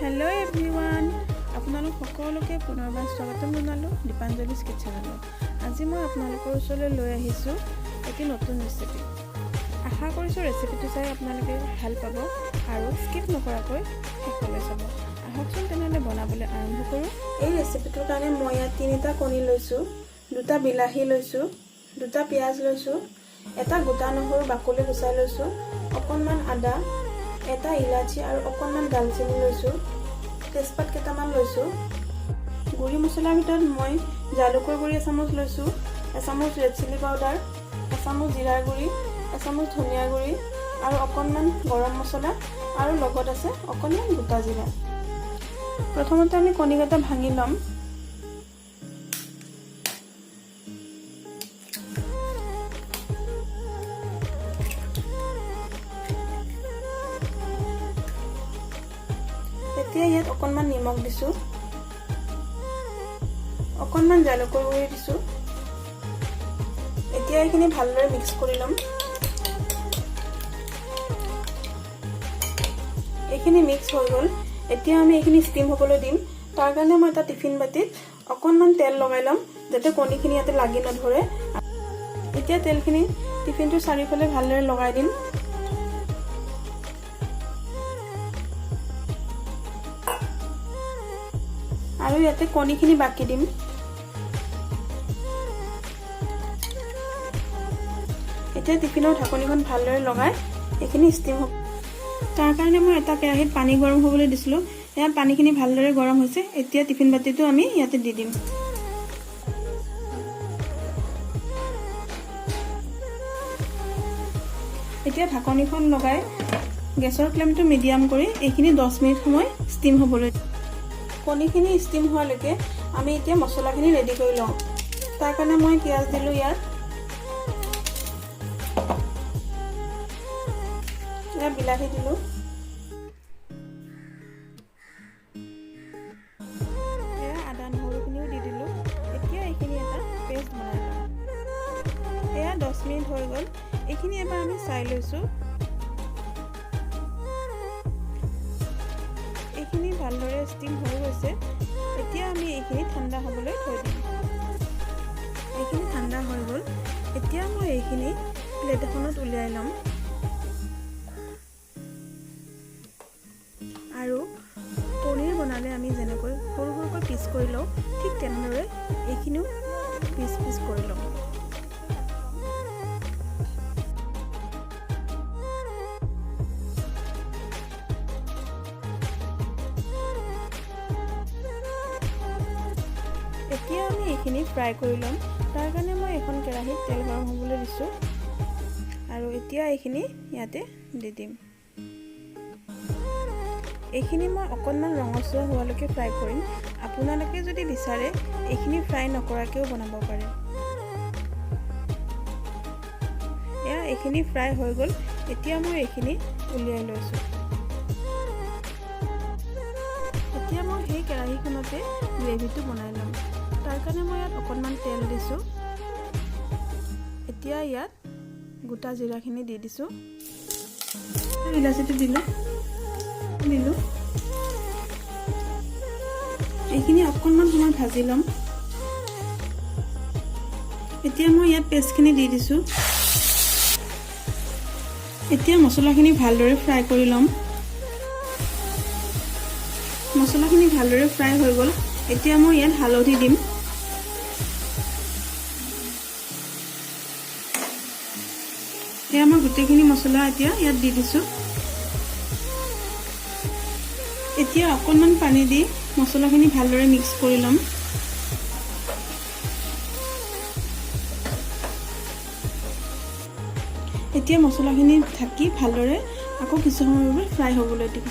Hello' everyone, আপোনালোক সকলোকে পুনৰবাৰ স্বাগতম জনালোঁ দীপাঞ্জলিছ কিটচেনলৈ। আজি মই আপোনালোকৰ ওচৰলৈ লৈ আহিছোঁ এটি নতুন ৰেচিপি। আশা কৰিছোঁ ৰেচিপিটো চাই আপোনালোকে ভাল পাব আৰু স্কিপ নকৰাকৈ শেষলৈ চাব। আহকচোন তেনেহ'লে বনাবলৈ আৰম্ভ কৰোঁ। এই ৰেচিপিটোৰ কাৰণে মই ইয়াত 3টা কণী লৈছোঁ, 2টা বিলাহী লৈছোঁ, 2টা পিঁয়াজ লৈছোঁ, এটা গোটা নহৰু বাকলি গুচাই লৈছোঁ, অকণমান আদা, এটা ইলাচি আৰু অকণমান দালচেনি লৈছোঁ, তেজপাত কেইটামান লৈছোঁ। গুড়ি মছলাৰ ভিতৰত মই জালুকৰ গুড়ি এচামুচ লৈছোঁ, এচামুচ ৰেড চিলি পাউডাৰ, এচামুচ জিৰাৰ গুড়ি, এচামুচ ধনিয়াৰ গুড়ি আৰু অকণমান গৰম মছলা আৰু লগত আছে অকণমান গোটা জিৰা। প্ৰথমতে আমি কণীকেইটা ভাঙি ল'ম। এতিয়া ইয়াত অকণমান নিমখ দিছোঁ, অকণমান জালুকৰ গুড়ি দিছোঁ। এতিয়া এইখিনি ভালদৰে মিক্স কৰি ল'ম। এইখিনি মিক্স হৈ গ'ল। এতিয়া আমি এইখিনি ষ্টিম হ'বলৈ দিম। তাৰ কাৰণে মই এটা টিফিন বাতিত অকণমান তেল লগাই ল'ম যাতে কণীখিনি ইয়াতে লাগি নধৰে। এতিয়া তেলখিনি টিফিনটোৰ চাৰিওফালে ভালদৰে লগাই দিম। আৰু ইয়াতে কণীখিনি বাকি দিম। এতিয়া টিফিনৰ ঢাকনিখন ভালদৰে লগাই এইখিনি ষ্টিম হ'ব। তাৰ কাৰণে মই এটা কেৰাহীত পানী গৰম হ'বলৈ দিছিলোঁ। ইয়াত পানীখিনি ভালদৰে গৰম হৈছে। এতিয়া টিফিন বাতিটো আমি ইয়াতে দি দিম। এতিয়া ঢাকনিখন লগাই গেছৰ ফ্লেমটো মিডিয়াম কৰি এইখিনি 10 মিনিট সময় ষ্টিম হ'বলৈ দিম। কণীখিনি ষ্টিম হোৱালৈকে আমি এতিয়া মছলাখিনি ৰেডি কৰি লওঁ। তাৰ কাৰণে মই পিঁয়াজ দিলোঁ ইয়াত বিলাহী দিলোঁ, আদা নহৰুখিনিও দি দিলোঁ। এতিয়া এইখিনি এটা পেষ্ট বনাই লওঁ। এয়া 10 মিনিট হৈ গ'ল। এইখিনি এবাৰ আমি চাই লৈছোঁ। এইখিনি ভালদৰে ষ্টিম হৈ গৈছে। এতিয়া আমি এইখিনি ঠাণ্ডা হ'বলৈ থৈ দিম। এইখিনি ঠাণ্ডা হৈ গ'ল। এতিয়া মই এইখিনি প্লেট এখনত উলিয়াই ল'ম আৰু পনীৰ বনালে আমি যেনেকৈ সৰু সৰুকৈ পিচ কৰি লওঁ, ঠিক তেনেদৰে এইখিনিও পিচ পিচ কৰি লওঁ। এতিয়া আমি এইখিনি ফ্ৰাই কৰি ল'ম। তাৰ কাৰণে মই এখন কেৰাহীত তেল গৰম হ'বলৈ দিছোঁ আৰু এতিয়া এইখিনি ইয়াতে দি দিম। এইখিনি মই অকণমান ৰঙচুৱা হোৱালৈকে ফ্ৰাই কৰিম। আপোনালোকে যদি বিচাৰে এইখিনি ফ্ৰাই নকৰাকৈও বনাব পাৰে। এয়া এইখিনি ফ্ৰাই হৈ গ'ল। এতিয়া মই এইখিনি উলিয়াই লৈছোঁ। এতিয়া মই সেই কেৰাহীখনতে গ্ৰেভিটো বনাই ল'ম। তাৰ কাৰণে মই ইয়াত অকণমান তেল দিছোঁ। এতিয়া ইয়াত গোটা জিৰাখিনি দি দিছোঁ, ইলাচিটো দিলোঁ। এইখিনি অকণমান সময় ভাজি ল'ম। এতিয়া মই ইয়াত পেষ্টখিনি দি দিছোঁ। এতিয়া মছলাখিনি ভালদৰে ফ্ৰাই কৰি ল'ম। মছলাখিনি ভালদৰে ফ্ৰাই হৈ গ'ল। এতিয়া মই ইয়াত হালধি দিম। এয়া মই গোটেইখিনি মছলা এতিয়া ইয়াত দি দিছোঁ। এতিয়া অকণমান পানী দি মছলাখিনি ভালদৰে মিক্স কৰি ল'ম। এতিয়া মছলাখিনি ঢাকি ভালদৰে আকৌ কিছু সময়ৰ বাবে ফ্ৰাই হ'বলৈ দিম।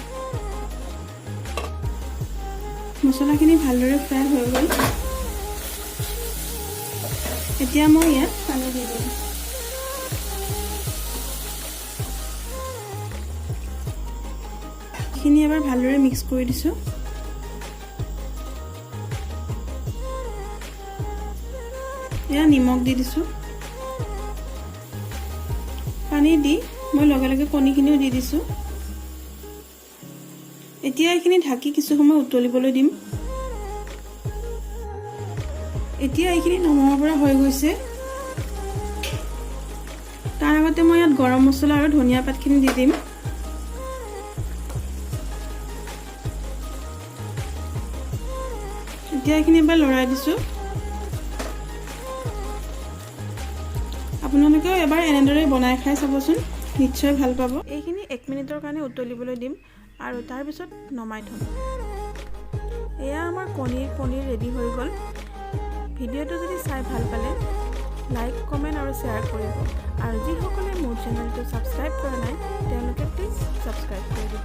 মছলাখিনি ভালদৰে ফ্ৰাই হৈ গ'ল। এতিয়া মই ইয়াত পানী দি দিম। এইখিনি এবাৰ ভালদৰে মিক্স কৰি দিছোঁ। এয়া নিমখ দি দিছোঁ। পানী দি মই লগে লগে কণীখিনিও দি দিছোঁ। এতিয়া এইখিনি ঢাকি কিছু সময় উতলিবলৈ দিম। এতিয়া এইখিনি নমাব পৰা হৈ গৈছে। তাৰ আগতে মই ইয়াত গৰম মছলা আৰু ধনিয়া পাতখিনি দি দিম। এতিয়া এইখিনি এবাৰ লৰাই দিছোঁ। আপোনালোকেও এবাৰ এনেদৰে বনাই খাই চাবচোন, নিশ্চয় ভাল পাব। এইখিনি 1 মিনিটৰ কাৰণে উতলিবলৈ দিম আৰু তাৰপিছত নমাই থ'ম। এয়া আমাৰ পনীৰ ৰেডি হৈ গ'ল। ভিডিঅ'টো যদি চাই ভাল পালে লাইক, কমেণ্ট আৰু শ্বেয়াৰ কৰিব। আৰু যিসকলে মোৰ চেনেলটো ছাবস্ক্ৰাইব কৰা নাই তেওঁলোকে প্লিজ ছাবস্ক্ৰাইব কৰি দিব।